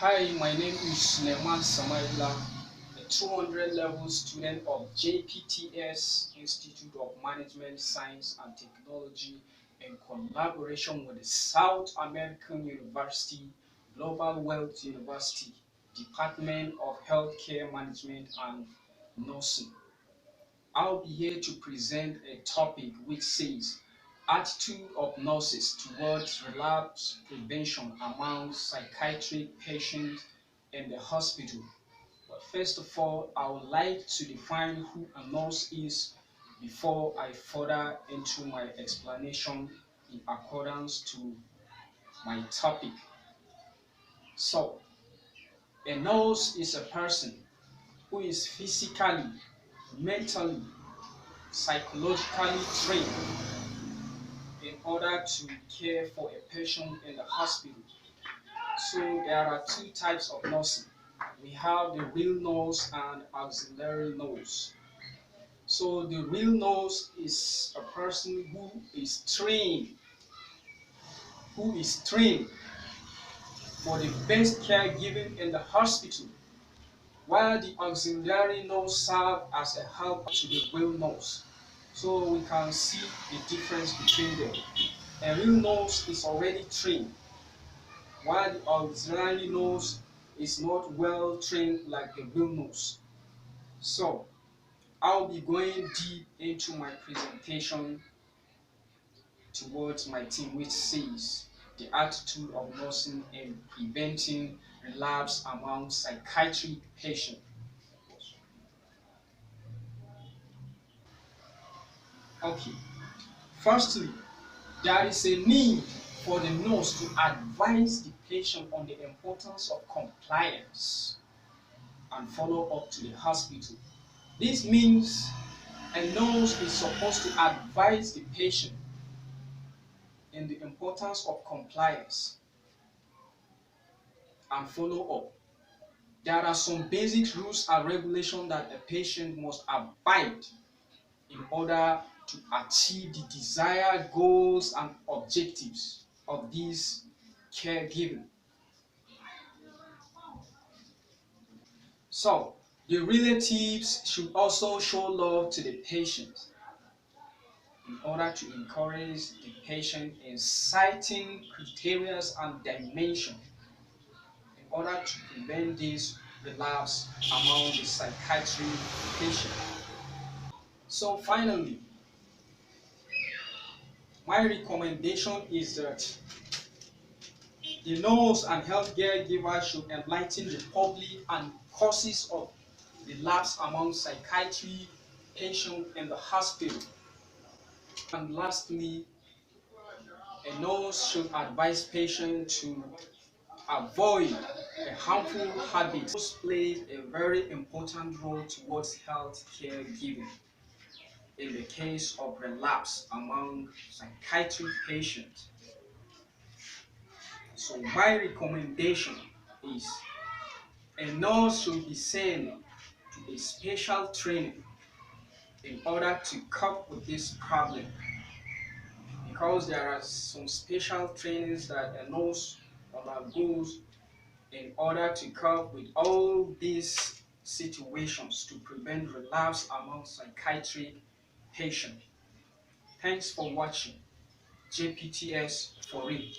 Hi, my name is Suleiman Samaila, a 200 level student of jpts Institute of Management Science and Technology in collaboration with the South American University, Global Wealth University, Department of Healthcare Management and Nursing. I'll be here to present a topic which says attitude of nurses towards relapse prevention among psychiatric patients in the hospital. But first of all, I would like to define who a nurse is before I further into my explanation in accordance to my topic. So, a nurse is a person who is physically, mentally, psychologically trained in order to care for a patient in the hospital. So there are two types of nursing. We have the real nurse and auxiliary nurse. So the real nurse is a person who is trained for the best care given in the hospital, while the auxiliary nurse serve as a help to the real nurse. So we can see the difference between them. A real nurse is already trained, while the auxiliary nurse is not well trained like the real nurse. So I'll be going deep into my presentation towards my team, which says the attitude of nursing in preventing relapse among psychiatric patients. Okay, firstly, there is a need for the nurse to advise the patient on the importance of compliance and follow up to the hospital. This means a nurse is supposed to advise the patient in the importance of compliance and follow up. There are some basic rules and regulations that a patient must abide in order to achieve the desired goals and objectives of this caregiving. So, the relatives should also show love to the patient in order to encourage the patient in citing criteria and dimension in order to prevent this relapse among the psychiatric patient. So finally, my recommendation is that the nurse and healthcare giver should enlighten the public on causes of relapse among psychiatric patients in the hospital. And lastly, a nurse should advise patients to avoid a harmful habit. Nurse plays a very important role towards health care giving in the case of relapse among psychiatric patients. So my recommendation is a nurse should be sent to a special training in order to cope with this problem, because there are some special trainings that a nurse undergoes in order to cope with all these situations to prevent relapse among psychiatric patients. Thanks for watching. JPTS for real.